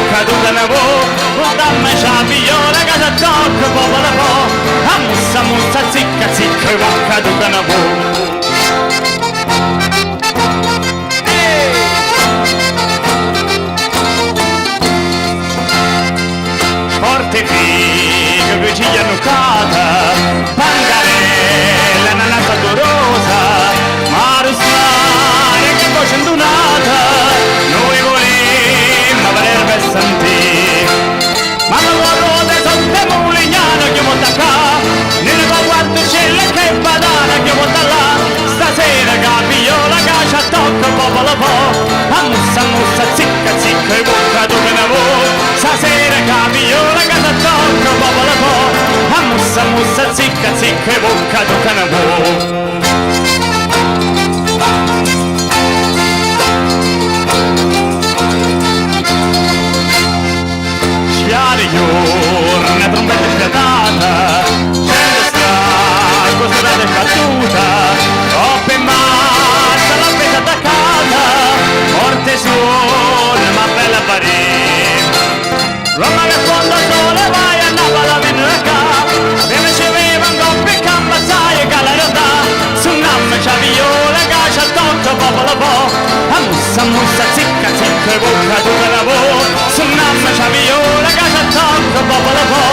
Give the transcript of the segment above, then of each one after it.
bocca tu che ne vuoi, dammi c'ha viola che ti tocca popolo po, a mussa mussa zicca zicca bocca tu che ne vuoi. Porte fighe, viciglia nucata, pangarella, nanata dolorosa, marusmare che voce indunata, noi volemmo voler per sentire, ma non lo rode sotto mulignano che monta qua, nel guardo c'è che badana che monta là, stasera capiola che ci tocca popolo po, a mussa mussa zicca zicca e bocca tu che ne vuoi, stasera capiola che ti tocca popolo po, a mussa mussa zicca zicca e bocca tu che ne vuoi. Giorna trombetta spiatata, scende stracco, strada caduta, troppa in massa, la pesa attaccata, morte suona, ma bella parete. Roma che fondo sole vai a Napoli a venire qua, e mi ci vivono coppie e cambazzai e galarotà, su namma c'ha viola che c'ha tocca popolo po, a mussa mussa zicca zicca e bocca tu che lavoro, su namma c'ha viola che c'ha tocca popolo po,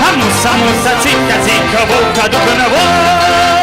a mussa mussa zicca zicca bocca tu che ne vuoi.